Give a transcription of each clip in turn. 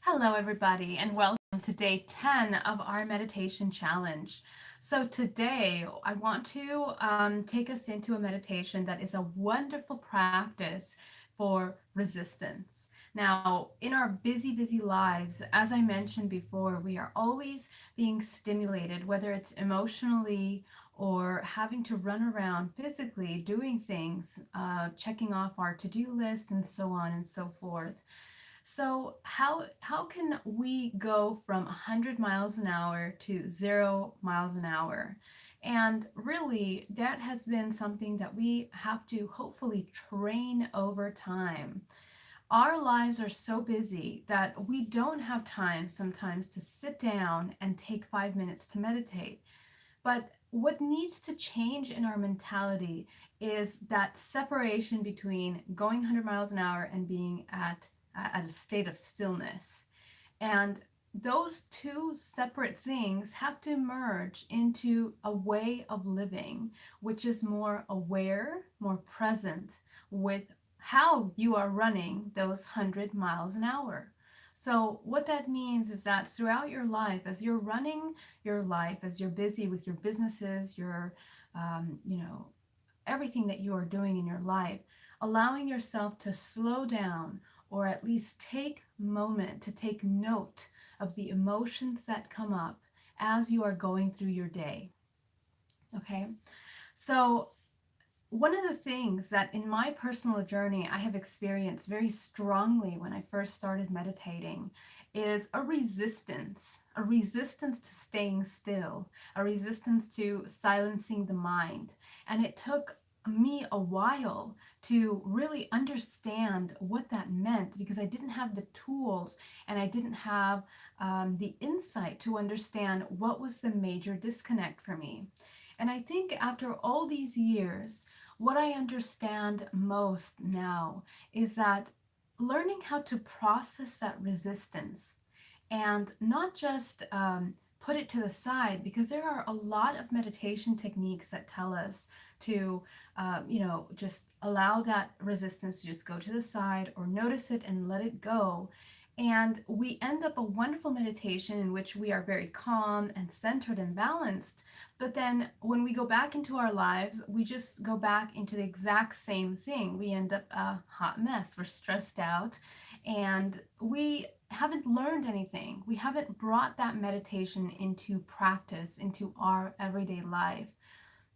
Hello, everybody, and welcome to day 10 of our meditation challenge. So, today I want to take us into a meditation that is a wonderful practice for resistance. Now, in our busy, busy lives, as I mentioned before, we are always being stimulated, whether it's emotionally or having to run around physically doing things, checking off our to do list, and so on and so forth. So how can we go from 100 miles an hour to 0 miles an hour? And really, that has been something that we have to hopefully train over time. Our lives are so busy that we don't have time sometimes to sit down and take 5 minutes to meditate. But what needs to change in our mentality is that separation between going 100 miles an hour and being at a state of stillness. And those two separate things have to merge into a way of living, which is more aware, more present with how you are running those 100 miles an hour. So, what that means is that throughout your life, as you're running your life, as you're busy with your businesses, your, you know, everything that you are doing in your life, allowing yourself to slow down or at least take a moment to take note of the emotions that come up as you are going through your day. Okay? So, one of the things that in my personal journey I have experienced very strongly when I first started meditating is a resistance to staying still, a resistance to silencing the mind. And it took me a while to really understand what that meant because I didn't have the tools and I didn't have the insight to understand what was the major disconnect for me. And I think after all these years, what I understand most now is that learning how to process that resistance and not just put it to the side, because there are a lot of meditation techniques that tell us to, just allow that resistance to just go to the side or notice it and let it go. And we end up a wonderful meditation in which we are very calm and centered and balanced. But then when we go back into our lives, we just go back into the exact same thing. We end up a hot mess. We're stressed out and we haven't learned anything. We haven't brought that meditation into practice, into our everyday life.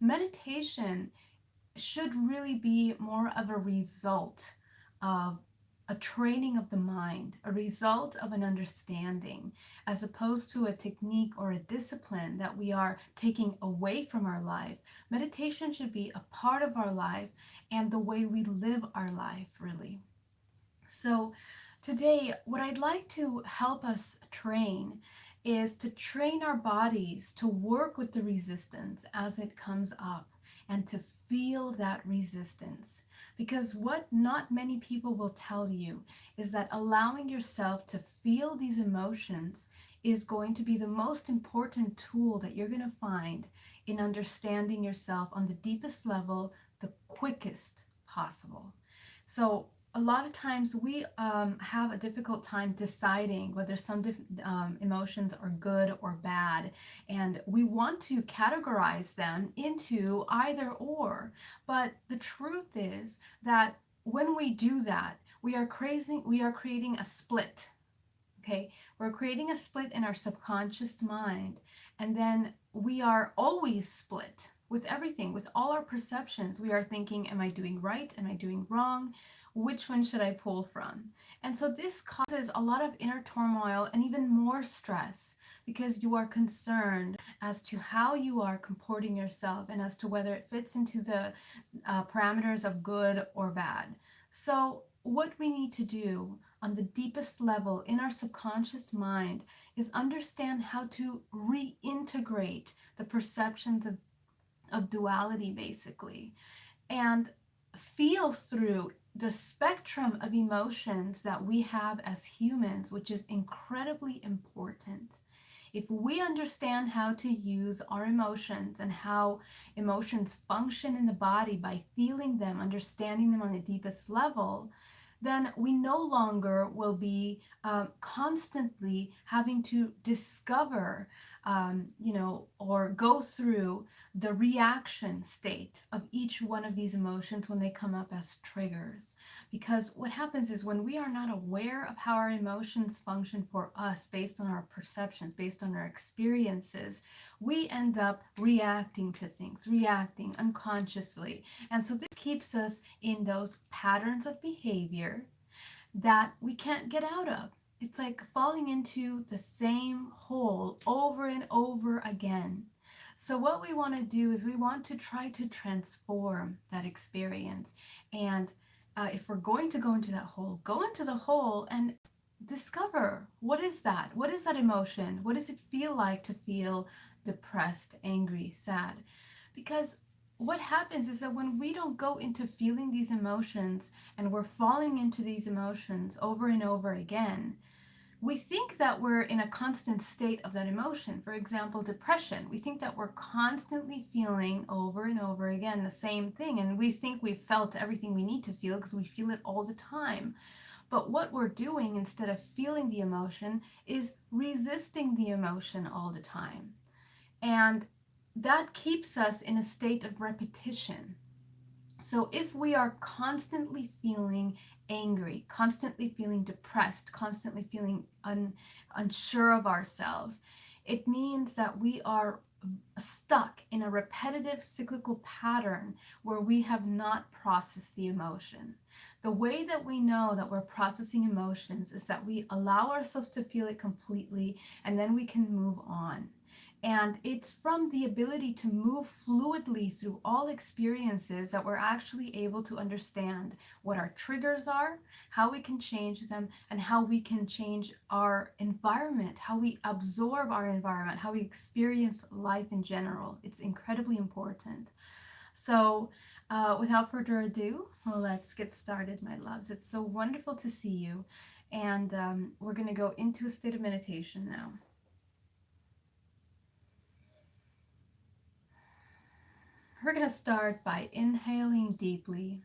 Meditation should really be more of a result of a training of the mind, a result of an understanding, as opposed to a technique or a discipline that we are taking away from our life. Meditation should be a part of our life and the way we live our life, really. So, today, what I'd like to help us train is to train our bodies to work with the resistance as it comes up and to feel that resistance. Because what not many people will tell you is that allowing yourself to feel these emotions is going to be the most important tool that you're going to find in understanding yourself on the deepest level, the quickest possible. So, a lot of times we have a difficult time deciding whether some emotions are good or bad, and we want to categorize them into either or. But the truth is that when we do that, we are creating a split. Okay, we're creating a split in our subconscious mind, and then we are always split with everything, with all our perceptions. We are thinking, am I doing right? Am I doing wrong? Which one should I pull from? And so this causes a lot of inner turmoil and even more stress because you are concerned as to how you are comporting yourself and as to whether it fits into the parameters of good or bad. So, what we need to do on the deepest level in our subconscious mind is understand how to reintegrate the perceptions of duality, basically, and feel through the spectrum of emotions that we have as humans, which is incredibly important. If we understand how to use our emotions and how emotions function in the body by feeling them, understanding them on the deepest level, then we no longer will be constantly having to discover, or go through the reaction state of each one of these emotions when they come up as triggers. Because what happens is when we are not aware of how our emotions function for us based on our perceptions, based on our experiences, we end up reacting to things, reacting unconsciously. And so this keeps us in those patterns of behavior that we can't get out of. It's like falling into the same hole over and over again. So, what we want to do is we want to try to transform that experience. And if we're going to go into that hole, go into the hole and discover what is that? What is that emotion? What does it feel like to feel depressed, angry, sad? Because what happens is that when we don't go into feeling these emotions and we're falling into these emotions over and over again, we think that we're in a constant state of that emotion. For example, depression. We think that we're constantly feeling over and over again the same thing, and we think we've felt everything we need to feel because we feel it all the time. But what we're doing instead of feeling the emotion is resisting the emotion all the time. And that keeps us in a state of repetition. So if we are constantly feeling angry, constantly feeling depressed, constantly feeling unsure of ourselves, it means that we are stuck in a repetitive cyclical pattern where we have not processed the emotion. The way that we know that we're processing emotions is that we allow ourselves to feel it completely and then we can move on. And it's from the ability to move fluidly through all experiences that we're actually able to understand what our triggers are, how we can change them, and how we can change our environment, how we absorb our environment, how we experience life in general. It's incredibly important. So, without further ado, well, let's get started, my loves. It's so wonderful to see you. And we're going to go into a state of meditation now. We're going to start by inhaling deeply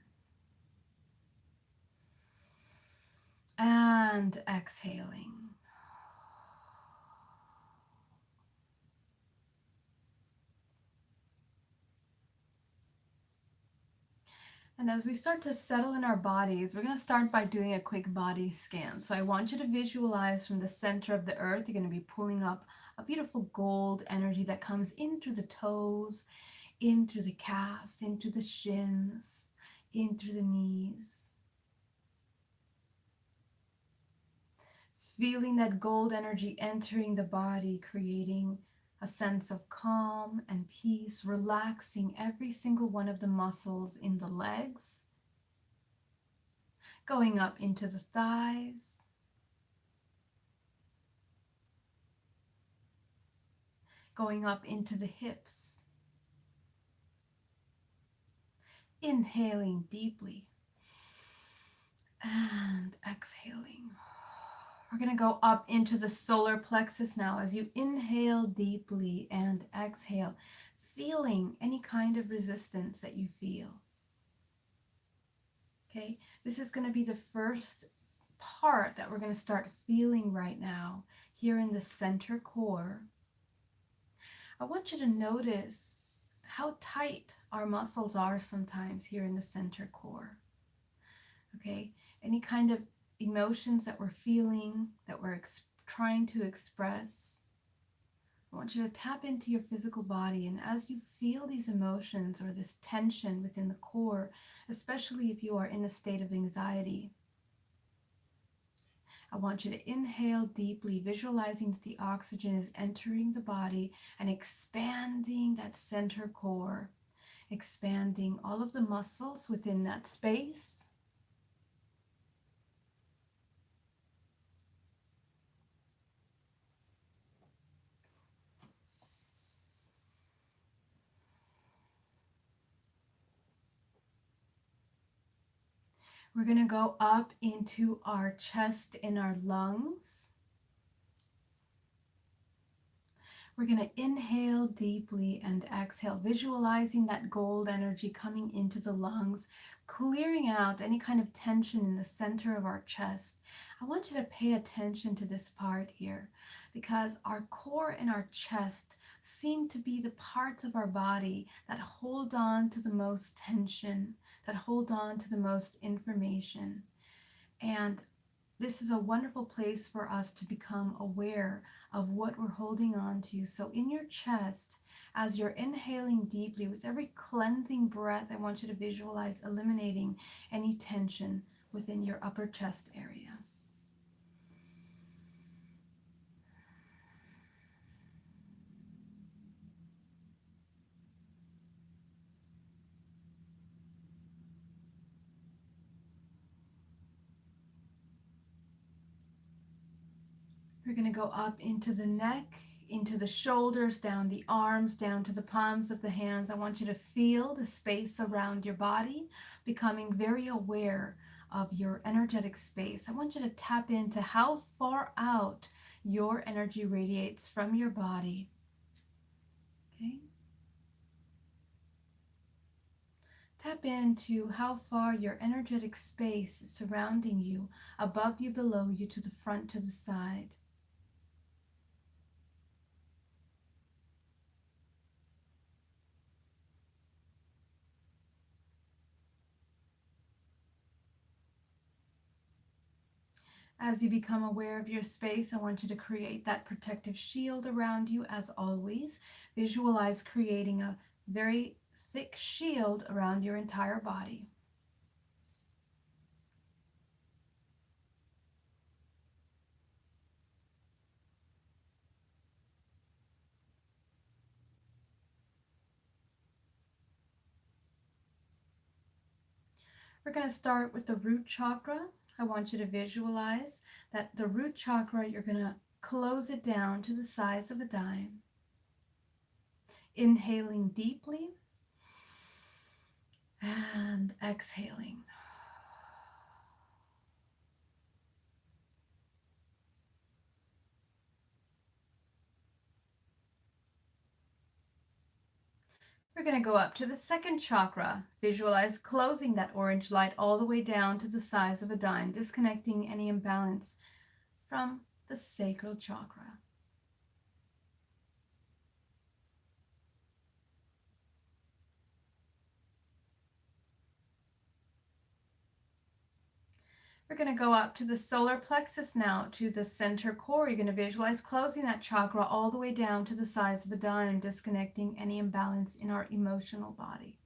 and exhaling. And as we start to settle in our bodies, we're going to start by doing a quick body scan. So I want you to visualize from the center of the earth, you're going to be pulling up a beautiful gold energy that comes in through the toes, in through the calves, into the shins, in through the knees. Feeling that gold energy entering the body, creating a sense of calm and peace, relaxing every single one of the muscles in the legs, going up into the thighs, going up into the hips, inhaling deeply and exhaling. We're going to go up into the solar plexus now as you inhale deeply and exhale, feeling any kind of resistance that you feel. Okay, this is going to be the first part that we're going to start feeling right now here in the center core. I want you to notice how tight our muscles are sometimes here in the center core. Okay, any kind of emotions that we're feeling, that we're trying to express, I want you to tap into your physical body, and as you feel these emotions or this tension within the core, especially if you are in a state of anxiety, I want you to inhale deeply, visualizing that the oxygen is entering the body and expanding that center core, expanding all of the muscles within that space. We're going to go up into our chest and our lungs. We're going to inhale deeply and exhale, visualizing that gold energy coming into the lungs, clearing out any kind of tension in the center of our chest. I want you to pay attention to this part here because our core and our chest seem to be the parts of our body that hold on to the most tension, that hold on to the most information. And this is a wonderful place for us to become aware of what we're holding on to. So in your chest, as you're inhaling deeply, with every cleansing breath, I want you to visualize eliminating any tension within your upper chest area. We're going to go up into the neck, into the shoulders, down the arms, down to the palms of the hands. I want you to feel the space around your body, becoming very aware of your energetic space. I want you to tap into how far out your energy radiates from your body. Okay? Tap into how far your energetic space is surrounding you, above you, below you, to the front, to the side. As you become aware of your space, I want you to create that protective shield around you as always. Visualize creating a very thick shield around your entire body. We're going to start with the root chakra. I want you to visualize that the root chakra, you're going to close it down to the size of a dime. Inhaling deeply and exhaling. We're going to go up to the second chakra. Visualize closing that orange light all the way down to the size of a dime, disconnecting any imbalance from the sacral chakra. We're going to go up to the solar plexus now, to the center core. You're going to visualize closing that chakra all the way down to the size of a dime, disconnecting any imbalance in our emotional body.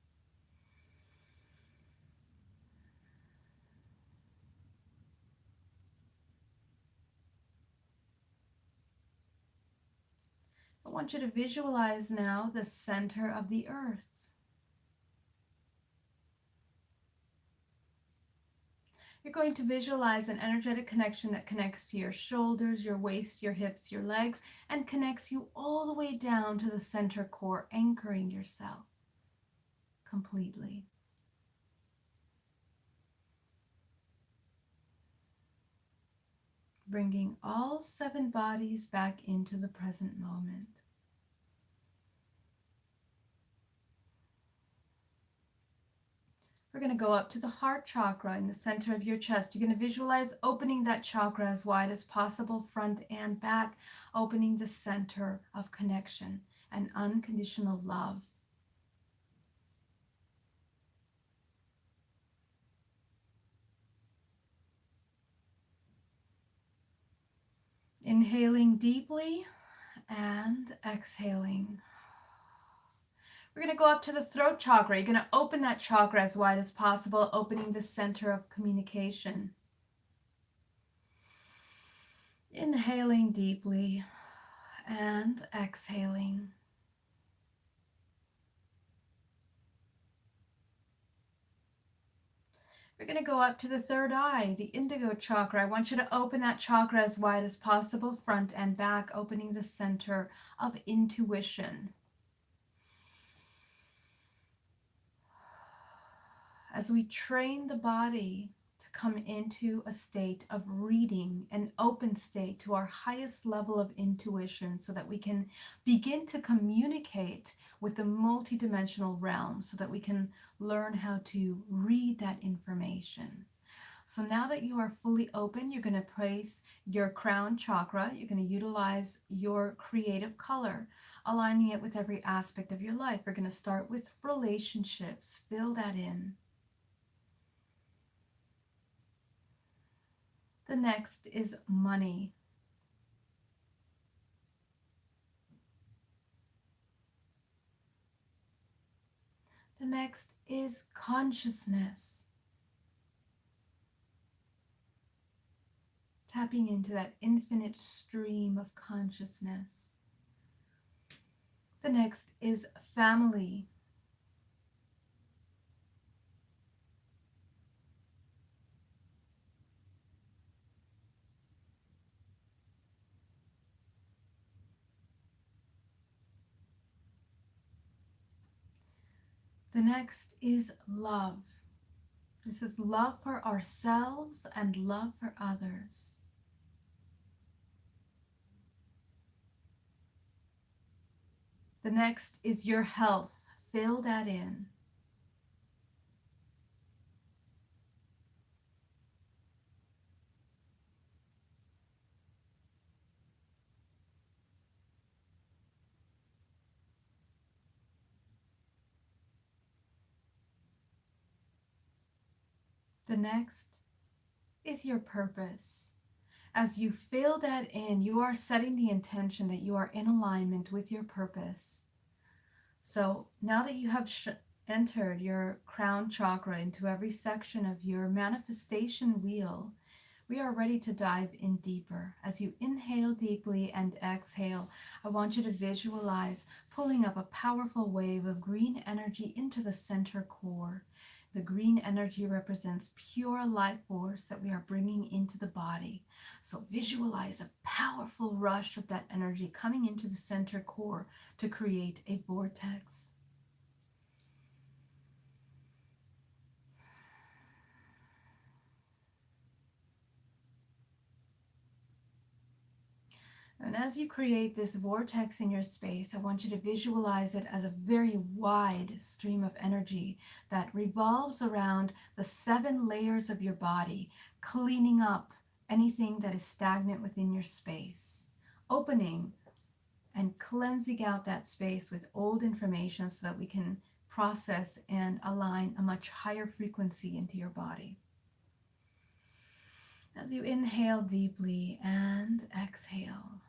I want you to visualize now the center of the earth. You're going to visualize an energetic connection that connects to your shoulders, your waist, your hips, your legs, and connects you all the way down to the center core, anchoring yourself completely. Bringing all 7 bodies back into the present moment. We're going to go up to the heart chakra in the center of your chest. You're going to visualize opening that chakra as wide as possible, front and back, opening the center of connection and unconditional love. Inhaling deeply and exhaling. We're going to go up to the throat chakra. You're going to open that chakra as wide as possible, opening the center of communication. Inhaling deeply and exhaling. We're going to go up to the third eye, the indigo chakra. I want you to open that chakra as wide as possible, front and back, opening the center of intuition. As we train the body to come into a state of reading, an open state to our highest level of intuition, so that we can begin to communicate with the multidimensional realm, so that we can learn how to read that information. So now that you are fully open, you're going to place your crown chakra. You're going to utilize your creative color, aligning it with every aspect of your life. We're going to start with relationships. Fill that in. The next is money. The next is consciousness. Tapping into that infinite stream of consciousness. The next is family. The next is love. This is love for ourselves and love for others. The next is your health. Fill that in. The next is your purpose. As you fill that in, you are setting the intention that you are in alignment with your purpose. So now that you have entered your crown chakra into every section of your manifestation wheel, we are ready to dive in deeper. As you inhale deeply and exhale, I want you to visualize pulling up a powerful wave of green energy into the center core. The green energy represents pure life force that we are bringing into the body. So visualize a powerful rush of that energy coming into the center core to create a vortex. And as you create this vortex in your space, I want you to visualize it as a very wide stream of energy that revolves around the 7 layers of your body, cleaning up anything that is stagnant within your space, opening and cleansing out that space with old information so that we can process and align a much higher frequency into your body. As you inhale deeply and exhale,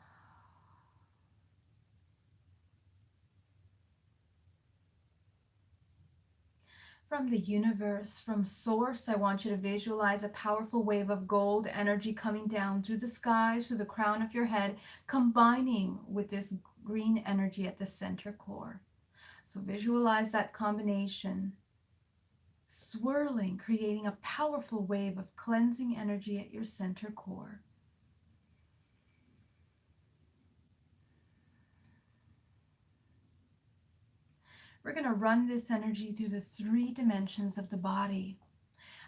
from the universe, from source, I want you to visualize a powerful wave of gold energy coming down through the sky, through the crown of your head, combining with this green energy at the center core. So visualize that combination, swirling, creating a powerful wave of cleansing energy at your center core. We're going to run this energy through the 3 dimensions of the body.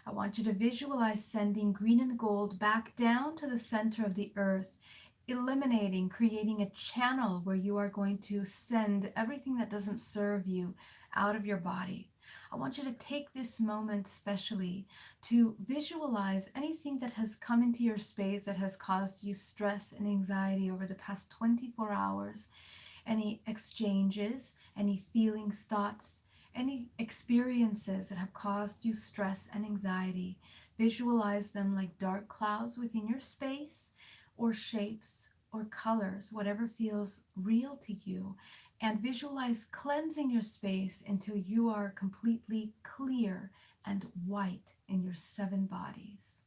I want you to visualize sending green and gold back down to the center of the earth, eliminating, creating a channel where you are going to send everything that doesn't serve you out of your body. I want you to take this moment specially to visualize anything that has come into your space that has caused you stress and anxiety over the past 24 hours. Any exchanges, any feelings, thoughts, any experiences that have caused you stress and anxiety. Visualize them like dark clouds within your space, or shapes or colors, whatever feels real to you. And visualize cleansing your space until you are completely clear and white in your 7 bodies.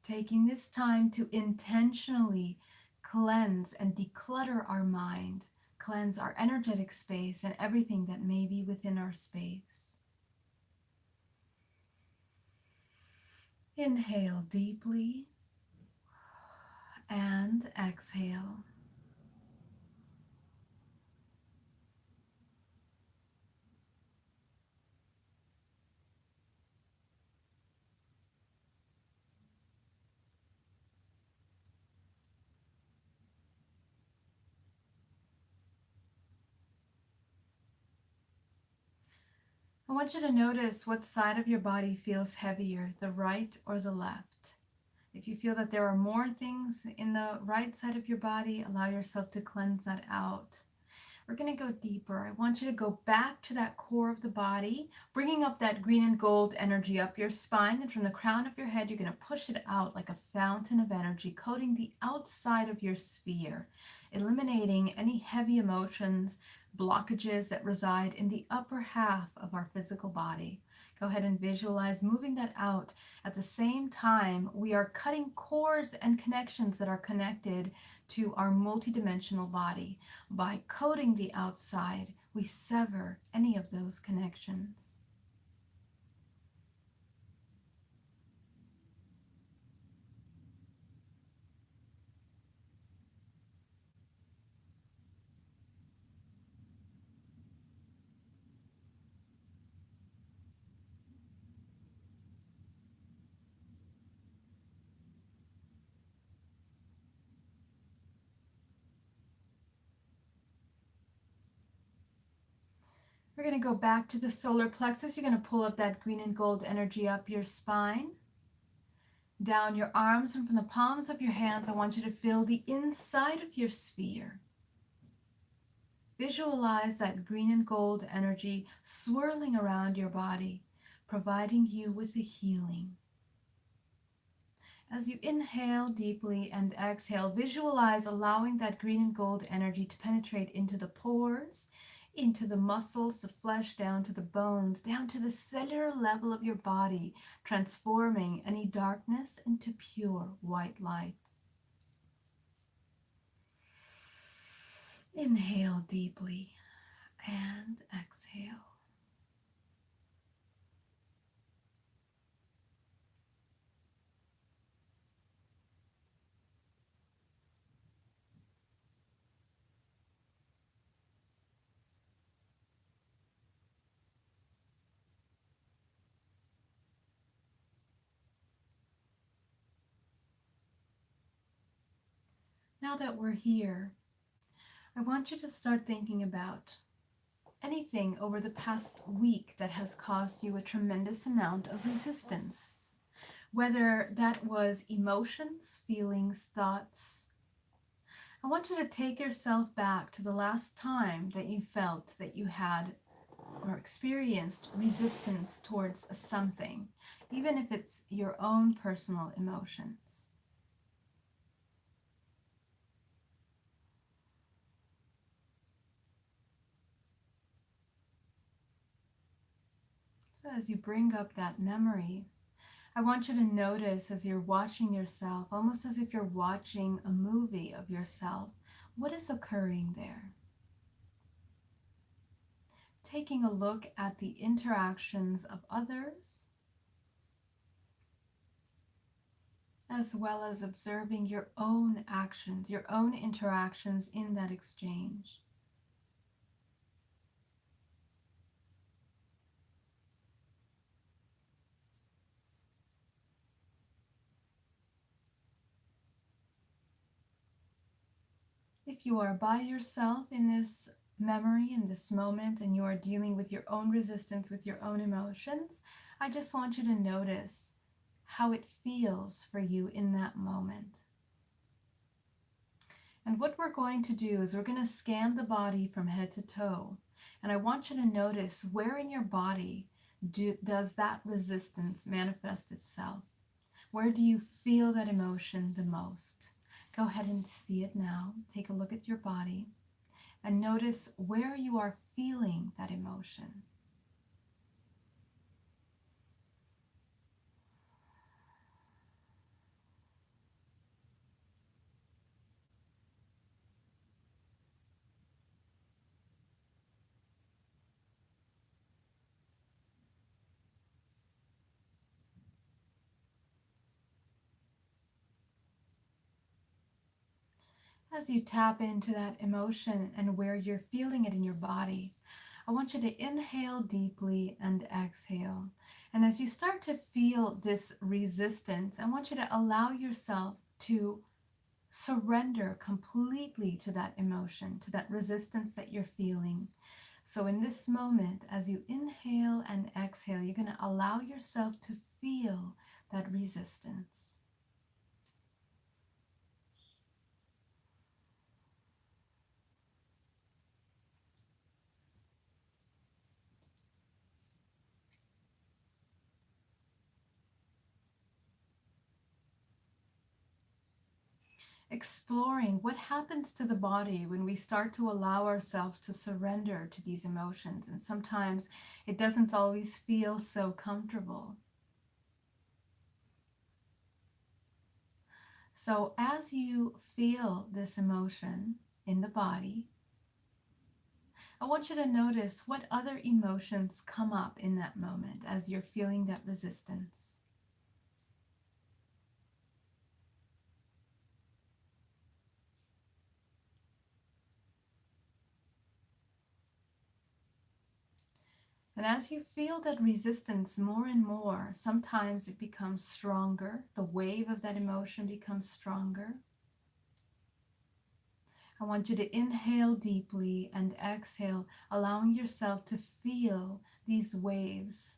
Taking this time to intentionally cleanse and declutter our mind, cleanse our energetic space and everything that may be within our space. Inhale deeply and exhale. I want you to notice what side of your body feels heavier, the right or the left. If you feel that there are more things in the right side of your body, allow yourself to cleanse that out. We're going to go deeper. I want you to go back to that core of the body, bringing up that green and gold energy up your spine. And from the crown of your head, you're going to push it out like a fountain of energy, coating the outside of your sphere, eliminating any heavy emotions, blockages that reside in the upper half of our physical body. Go ahead and visualize moving that out. At the same time, we are cutting cords and connections that are connected to our multidimensional body. By coating the outside, we sever any of those connections. We're going to go back to the solar plexus. You're going to pull up that green and gold energy up your spine, down your arms, and from the palms of your hands, I want you to feel the inside of your sphere. Visualize that green and gold energy swirling around your body, providing you with a healing. As you inhale deeply and exhale, visualize allowing that green and gold energy to penetrate into the pores, into the muscles, the flesh, down to the bones, down to the cellular level of your body, transforming any darkness into pure white light. Inhale deeply and exhale. Now that we're here, I want you to start thinking about anything over the past week that has caused you a tremendous amount of resistance. Whether that was emotions, feelings, thoughts. I want you to take yourself back to the last time that you felt that you had or experienced resistance towards something, even if it's your own personal emotions. So as you bring up that memory, I want you to notice as you're watching yourself, almost as if you're watching a movie of yourself, what is occurring there? Taking a look at the interactions of others, as well as observing your own actions, your own interactions in that exchange. If you are by yourself in this memory, in this moment, and you are dealing with your own resistance, with your own emotions, I just want you to notice how it feels for you in that moment. And what we're going to do is we're going to scan the body from head to toe. And I want you to notice where in your body does that resistance manifest itself? Where do you feel that emotion the most? Go ahead and see it now. Take a look at your body and notice where you are feeling that emotion. As you tap into that emotion and where you're feeling it in your body, I want you to inhale deeply and exhale. And as you start to feel this resistance, I want you to allow yourself to surrender completely to that emotion, to that resistance that you're feeling. So, in this moment, as you inhale and exhale, you're going to allow yourself to feel that resistance. Exploring what happens to the body when we start to allow ourselves to surrender to these emotions. And sometimes it doesn't always feel so comfortable. So, as you feel this emotion in the body, I want you to notice what other emotions come up in that moment as you're feeling that resistance. And as you feel that resistance more and more, sometimes it becomes stronger. The wave of that emotion becomes stronger. I want you to inhale deeply and exhale, allowing yourself to feel these waves.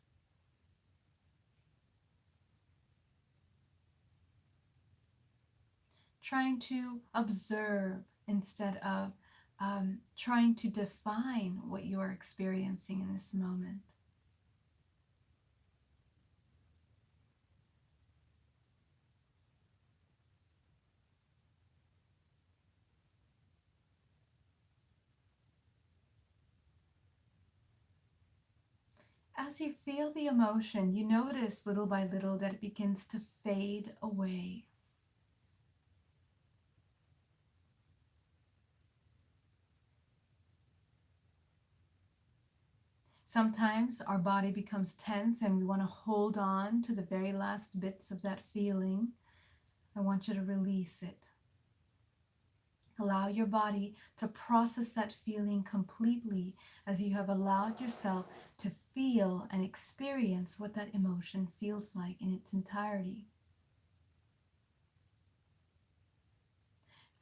Trying to observe instead of trying to define what you are experiencing in this moment. As you feel the emotion, you notice little by little that it begins to fade away. Sometimes our body becomes tense and we want to hold on to the very last bits of that feeling. I want you to release it. Allow your body to process that feeling completely as you have allowed yourself to feel and experience what that emotion feels like in its entirety.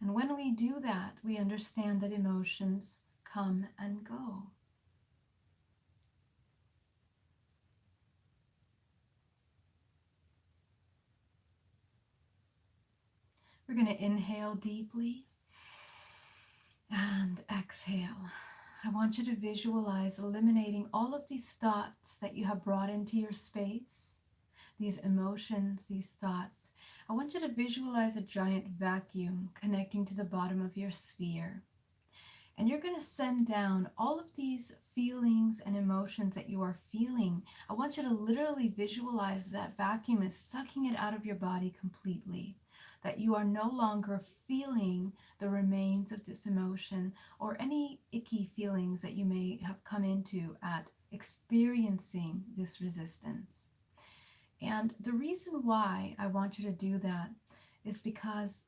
And when we do that, we understand that emotions come and go. We're going to inhale deeply and exhale. I want you to visualize eliminating all of these thoughts that you have brought into your space, these emotions, these thoughts. I want you to visualize a giant vacuum connecting to the bottom of your sphere. And you're going to send down all of these feelings and emotions that you are feeling. I want you to literally visualize that vacuum is sucking it out of your body completely. That you are no longer feeling the remains of this emotion or any icky feelings that you may have come into at experiencing this resistance. And the reason why I want you to do that is because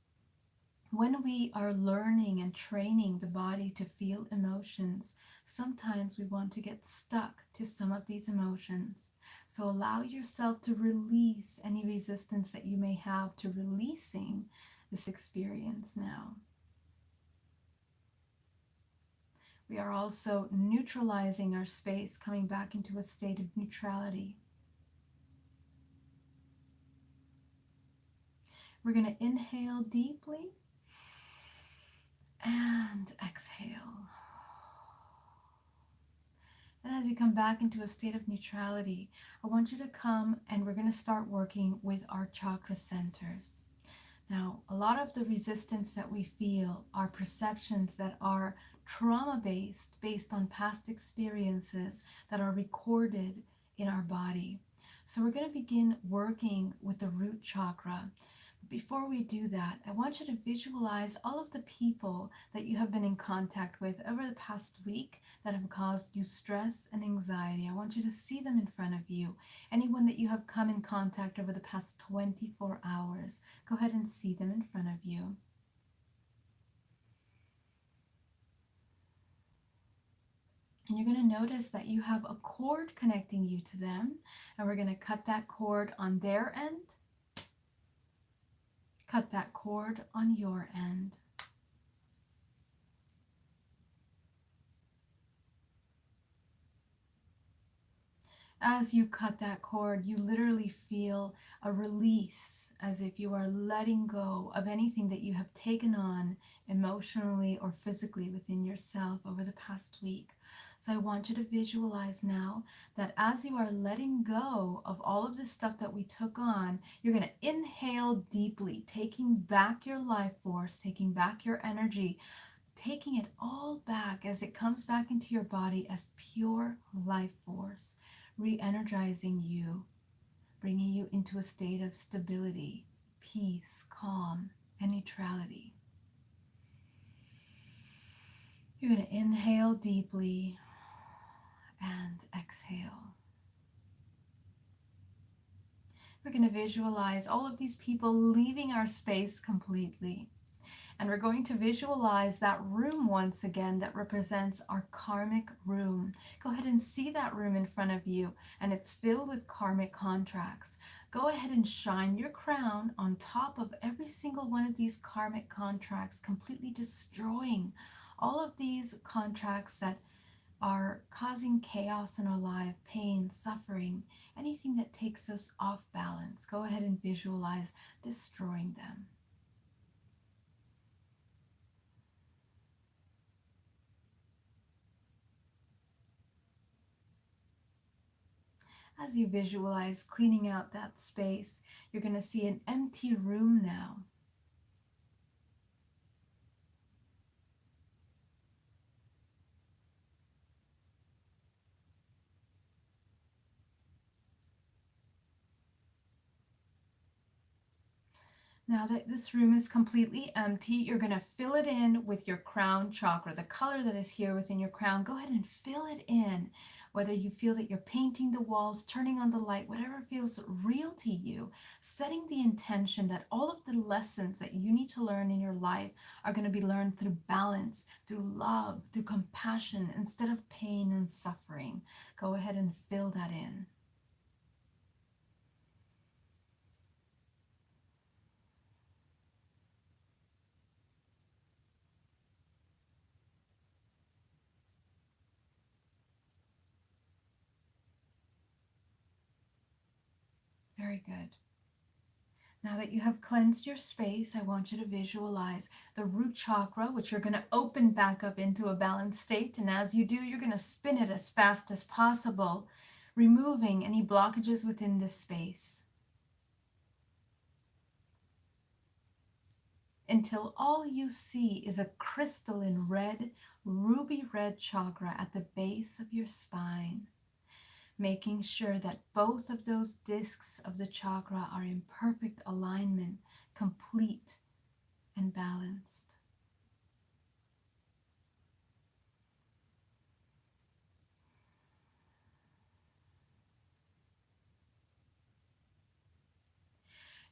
when we are learning and training the body to feel emotions, sometimes we want to get stuck to some of these emotions. So allow yourself to release any resistance that you may have to releasing this experience now. We are also neutralizing our space, coming back into a state of neutrality. We're going to inhale deeply and exhale. And as you come back into a state of neutrality, I want you to come and we're going to start working with our chakra centers. Now, a lot of the resistance that we feel are perceptions that are trauma based on past experiences that are recorded in our body. So we're going to begin working with the root chakra. Before we do that, I want you to visualize all of the people that you have been in contact with over the past week that have caused you stress and anxiety. I want you to see them in front of you. Anyone that you have come in contact over the past 24 hours, go ahead and see them in front of you. And you're going to notice that you have a cord connecting you to them. And we're going to cut that cord on their end, cut that cord on your end. As you cut that cord, you literally feel a release, as if you are letting go of anything that you have taken on emotionally or physically within yourself over the past week. So I want you to visualize now that as you are letting go of all of this stuff that we took on, you're going to inhale deeply, taking back your life force, taking back your energy, taking it all back as it comes back into your body as pure life force, re-energizing you, bringing you into a state of stability, peace, calm, and neutrality. You're going to inhale deeply and exhale. We're going to visualize all of these people leaving our space completely. And we're going to visualize that room once again that represents our karmic room. Go ahead and see that room in front of you, and it's filled with karmic contracts. Go ahead and shine your crown on top of every single one of these karmic contracts, completely destroying all of these contracts that are causing chaos in our life, pain, suffering, anything that takes us off balance. Go ahead and visualize destroying them. As you visualize cleaning out that space, you're going to see an empty room now. Now that this room is completely empty, you're going to fill it in with your crown chakra, the color that is here within your crown. Go ahead and fill it in. Whether you feel that you're painting the walls, turning on the light, whatever feels real to you, setting the intention that all of the lessons that you need to learn in your life are going to be learned through balance, through love, through compassion, instead of pain and suffering. Go ahead and fill that in. Very good. Now that you have cleansed your space, I want you to visualize the root chakra, which you're going to open back up into a balanced state. And as you do, you're going to spin it as fast as possible, removing any blockages within this space, until all you see is a crystalline red, ruby red chakra at the base of your spine, making sure that both of those discs of the chakra are in perfect alignment, complete and balanced.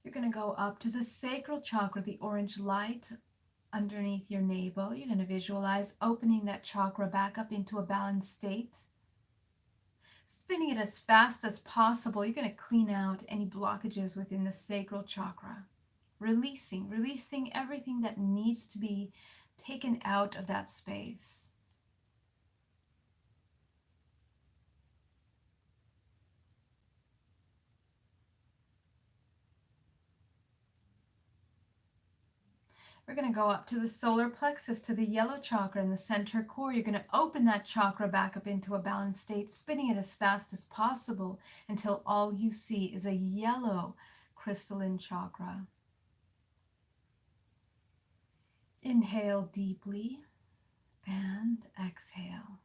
You're going to go up to the sacral chakra, the orange light underneath your navel. You're going to visualize opening that chakra back up into a balanced state. Spinning it as fast as possible, you're going to clean out any blockages within the sacral chakra. Releasing everything that needs to be taken out of that space. We're going to go up to the solar plexus, to the yellow chakra in the center core. You're going to open that chakra back up into a balanced state, spinning it as fast as possible until all you see is a yellow crystalline chakra. Inhale deeply and exhale.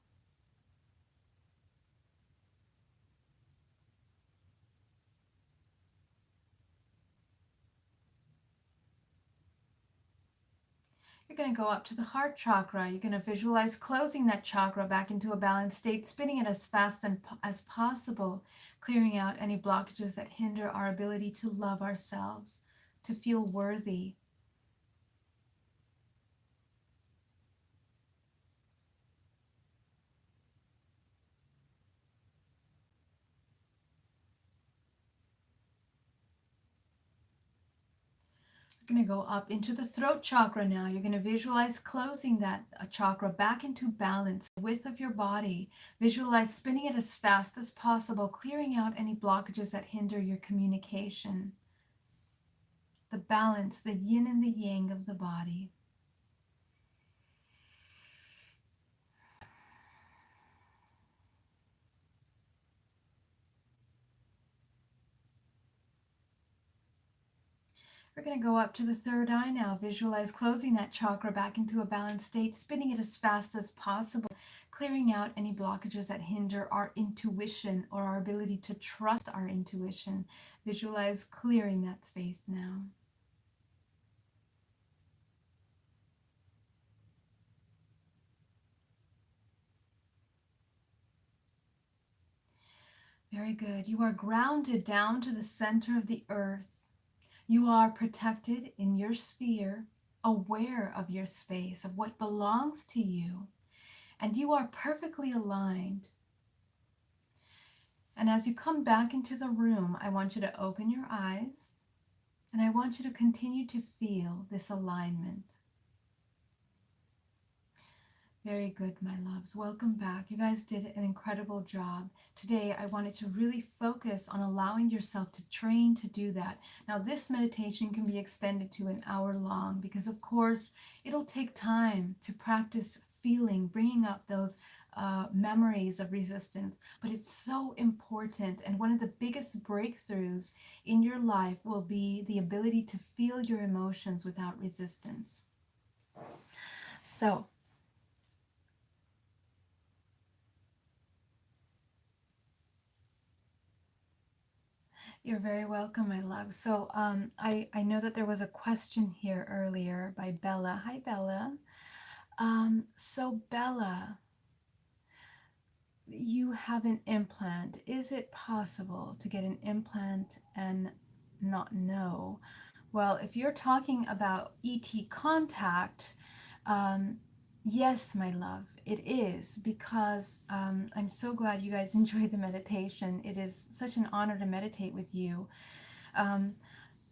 You're going to go up to the heart chakra. You're going to visualize closing that chakra back into a balanced state, spinning it as fast as possible, clearing out any blockages that hinder our ability to love ourselves, to feel worthy. Going to go up into the throat chakra now. You're going to visualize closing that chakra back into balance, the width of your body. Visualize spinning it as fast as possible, clearing out any blockages that hinder your communication. The balance, the yin and the yang of the body. We're going to go up to the third eye now. Visualize closing that chakra back into a balanced state, spinning it as fast as possible, clearing out any blockages that hinder our intuition or our ability to trust our intuition. Visualize clearing that space now. Very good. You are grounded down to the center of the earth. You are protected in your sphere, aware of your space, of what belongs to you, and you are perfectly aligned. And as you come back into the room, I want you to open your eyes, and I want you to continue to feel this alignment. Very good, my loves. Welcome back. You guys did an incredible job. Today, I wanted to really focus on allowing yourself to train to do that. Now, this meditation can be extended to an hour long because, of course, it'll take time to practice feeling, bringing up those memories of resistance. But it's so important. And one of the biggest breakthroughs in your life will be the ability to feel your emotions without resistance. So, you're very welcome, my love. So I know that there was a question here earlier by Bella. Hi, Bella. So Bella, you have an implant. Is it possible to get an implant and not know? Well, if you're talking about ET contact, yes, my love, it is, because I'm so glad you guys enjoyed the meditation. It is such an honor to meditate with you.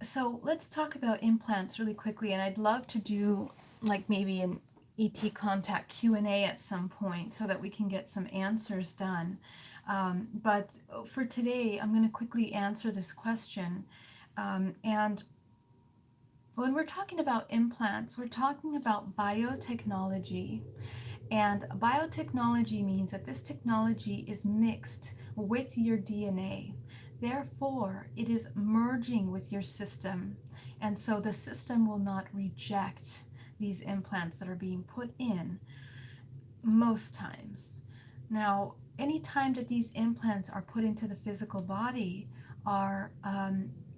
So let's talk about implants really quickly, and I'd love to do like maybe an ET contact Q&A at some point so that we can get some answers done. But for today, I'm going to quickly answer this question. And when we're talking about implants, we're talking about biotechnology. And biotechnology means that this technology is mixed with your DNA. Therefore, it is merging with your system. And so the system will not reject these implants that are being put in most times. Now, any time that these implants are put into the physical body are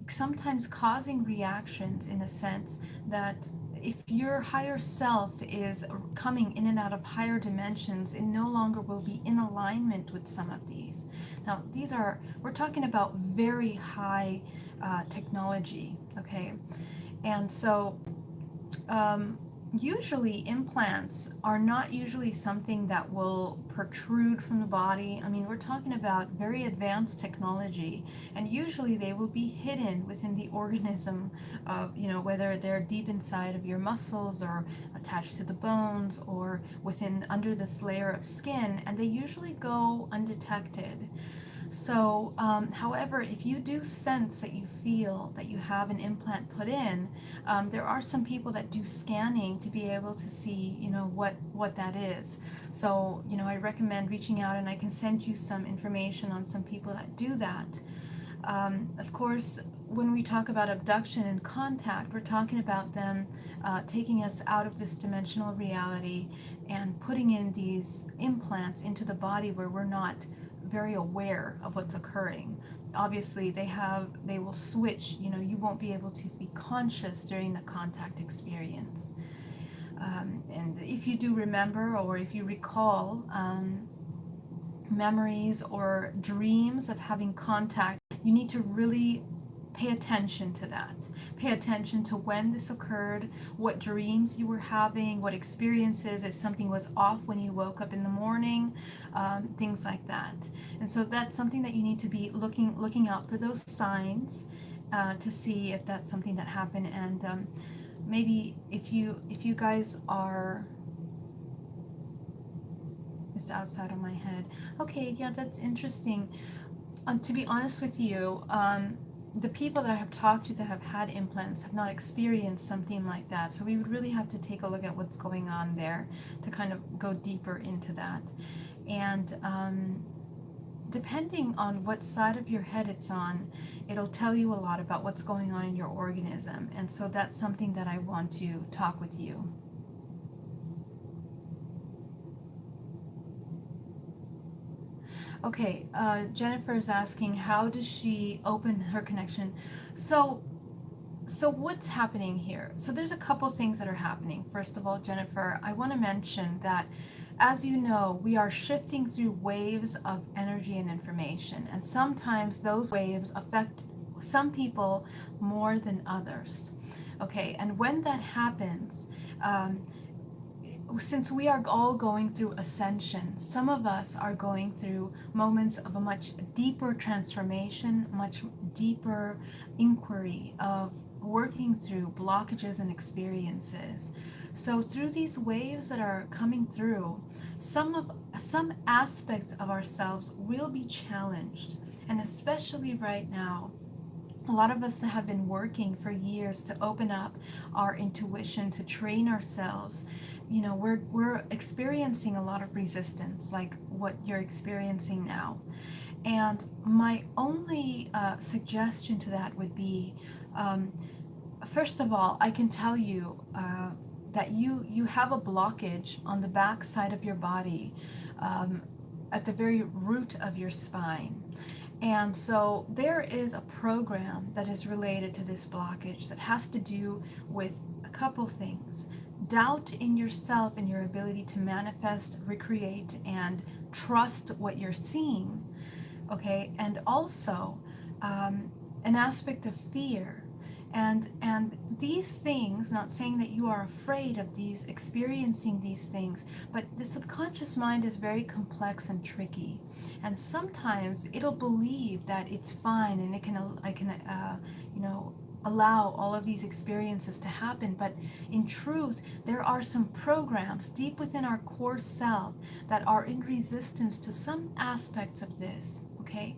sometimes causing reactions, in a sense that if your higher self is coming in and out of higher dimensions, it no longer will be in alignment with some of these. Now, we're talking about very high technology, okay? And so usually implants are not usually something that will protrude from the body. I mean, we're talking about very advanced technology, and usually they will be hidden within the organism of, whether they're deep inside of your muscles or attached to the bones or under this layer of skin, and they usually go undetected. So, however, if you do sense that you feel that you have an implant put in, there are some people that do scanning to be able to see, what that is. So, I recommend reaching out, and I can send you some information on some people that do that. Of course, when we talk about abduction and contact, we're talking about them taking us out of this dimensional reality and putting in these implants into the body where we're not very aware of what's occurring. Obviously, they will switch. You won't be able to be conscious during the contact experience. And if you do remember, or if you recall memories or dreams of having contact, you need to really pay attention to that. Pay attention to when this occurred, what dreams you were having, what experiences, if something was off when you woke up in the morning, things like that. And so that's something that you need to be looking out for those signs. to see if that's something that happened. And maybe if you guys are, it's outside of my head. Okay, yeah, that's interesting. To be honest with you, the people that I have talked to that have had implants have not experienced something like that. So we would really have to take a look at what's going on there to kind of go deeper into that. And depending on what side of your head it's on, it'll tell you a lot about what's going on in your organism. And so that's something that I want to talk with you. Okay, Jennifer is asking, how does she open her connection? So, so what's happening here? So there's a couple things that are happening. First of all, Jennifer, I want to mention that, as you know, we are shifting through waves of energy and information, and sometimes those waves affect some people more than others. Okay, and when that happens, um, since we are all going through ascension, some of us are going through moments of a much deeper transformation, much deeper inquiry of working through blockages and experiences. So through these waves that are coming through, some aspects of ourselves will be challenged. And especially right now, a lot of us that have been working for years to open up our intuition, to train ourselves, we're experiencing a lot of resistance, like what you're experiencing now. And my only suggestion to that would be, um, first of all, I can tell you that you have a blockage on the back side of your body, um, at the very root of your spine. And so there is a program that is related to this blockage that has to do with a couple things: doubt in yourself and your ability to manifest, recreate, and trust what you're seeing. Okay, and also an aspect of fear. And these things, not saying that you are afraid of these, experiencing these things, but the subconscious mind is very complex and tricky, and sometimes it'll believe that it's fine and I can you know allow all of these experiences to happen. But in truth, there are some programs deep within our core self that are in resistance to some aspects of this. Okay,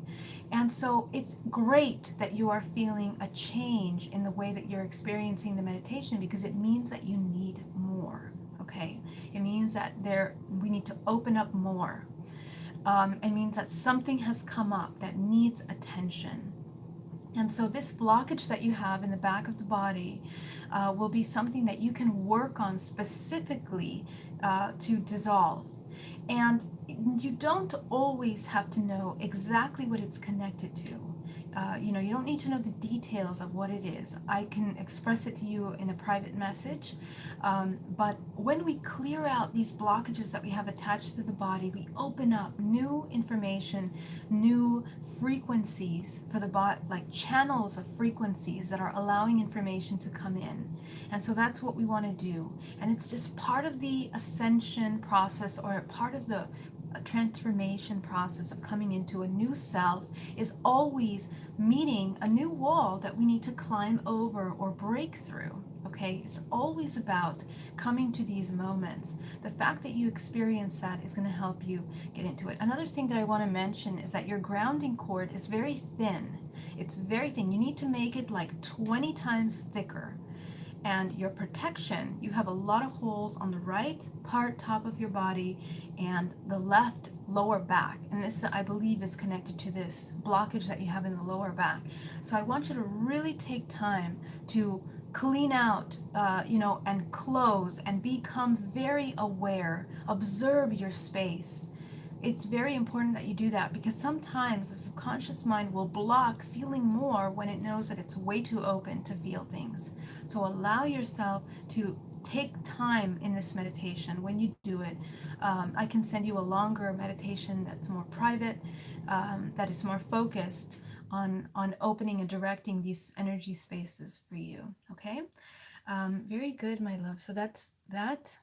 and so it's great that you are feeling a change in the way that you're experiencing the meditation, because it means that you need more. Okay, it means that we need to open up more. It means that something has come up that needs attention. And so this blockage that you have in the back of the body will be something that you can work on specifically to dissolve. And you don't always have to know exactly what it's connected to. You don't need to know the details of what it is. I can express it to you in a private message. But when we clear out these blockages that we have attached to the body, we open up new information, new frequencies for the body, like channels of frequencies that are allowing information to come in. And so that's what we want to do. And it's just part of the ascension process, or part of the transformation process of coming into a new self, is always meeting a new wall that we need to climb over or break through. Okay, it's always about coming to these moments. The fact that you experience that is going to help you get into it. Another thing that I want to mention is that your grounding cord is very thin. It's very thin. You need to make it like 20 times thicker. And your protection, you have a lot of holes on the right part, top of your body, and the left lower back. And this, I believe, is connected to this blockage that you have in the lower back. So I want you to really take time to clean out, and close and become very aware. Observe your space. It's very important that you do that, because sometimes the subconscious mind will block feeling more when it knows that it's way too open to feel things. So allow yourself to take time in this meditation. When you do it, I can send you a longer meditation that's more private, that is more focused on opening and directing these energy spaces for you. Okay, very good, my love. So that's that.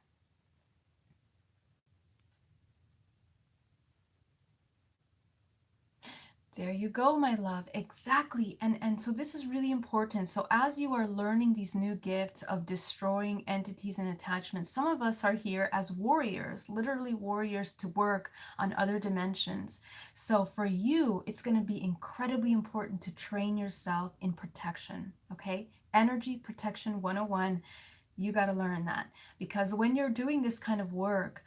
There you go, my love. Exactly. And so this is really important. So as you are learning these new gifts of destroying entities and attachments, some of us are here as warriors, literally warriors to work on other dimensions. So for you, it's going to be incredibly important to train yourself in protection, okay? Energy protection 101. You got to learn that, because when you're doing this kind of work,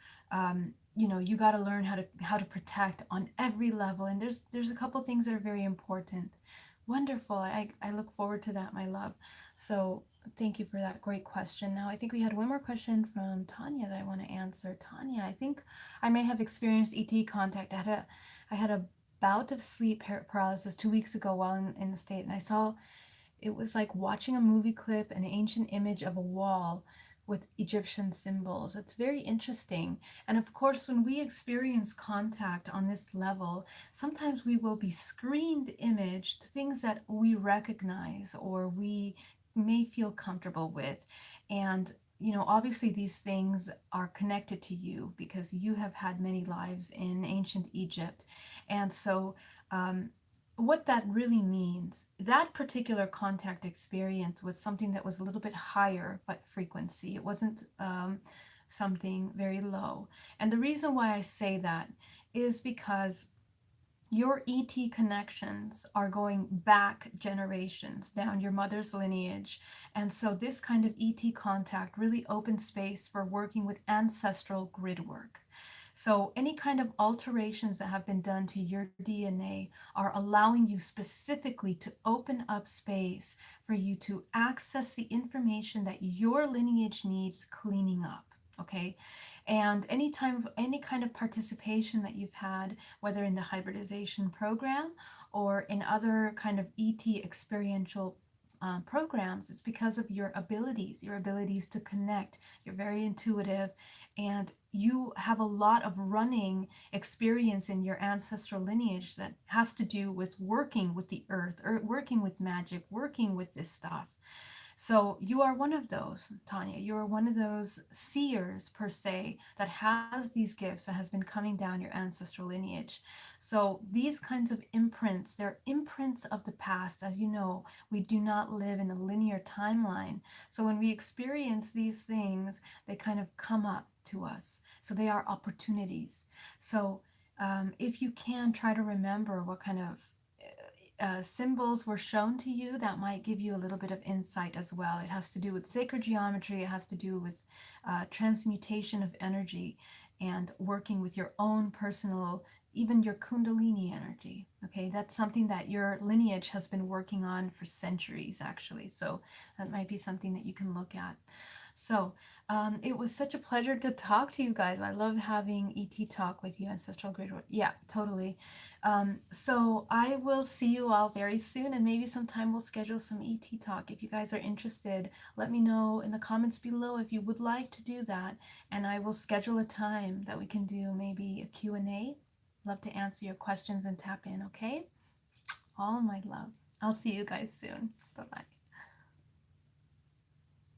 you got to learn how to protect on every level. And there's a couple things that are very important. Wonderful. I look forward to that, my love. So thank you for that great question. Now I think we had one more question from Tanya that I want to answer. Tanya, I think I may have experienced ET contact. I had a bout of sleep paralysis 2 weeks ago while in the state, and I saw, it was like watching a movie clip, an ancient image of a wall with Egyptian symbols. It's very interesting. And of course, when we experience contact on this level, sometimes we will be screened imaged things that we recognize or we may feel comfortable with. And obviously these things are connected to you because you have had many lives in ancient Egypt. And so um, what that really means, that particular contact experience was something that was a little bit higher but frequency. It wasn't something very low. And the reason why I say that is because your ET connections are going back generations down your mother's lineage. And so this kind of ET contact really opens space for working with ancestral grid work. So any kind of alterations that have been done to your DNA are allowing you specifically to open up space for you to access the information that your lineage needs cleaning up. Okay. And any kind of participation that you've had, whether in the hybridization program or in other kind of ET experiential programs, it's because of your abilities to connect. You're very intuitive, and you have a lot of running experience in your ancestral lineage that has to do with working with the earth or working with magic, working with this stuff. So you are one of those, Tanya. You are one of those seers, per se, that has these gifts that has been coming down your ancestral lineage. So these kinds of imprints, they're imprints of the past. As you know, we do not live in a linear timeline. So when we experience these things, they kind of come up to us. So they are opportunities. So if you can try to remember what kind of symbols were shown to you, that might give you a little bit of insight as well. It has to do with sacred geometry, it has to do with transmutation of energy and working with your own personal, even your Kundalini energy. Okay, that's something that your lineage has been working on for centuries, actually. So that might be something that you can look at. So it was such a pleasure to talk to you guys. I love having ET talk with you, Ancestral Grid. Yeah, totally. So I will see you all very soon, and maybe sometime we'll schedule some ET talk. If you guys are interested, let me know in the comments below if you would like to do that, and I will schedule a time that we can do maybe a Q&A. Love to answer your questions and tap in, okay? All my love. I'll see you guys soon. Bye-bye.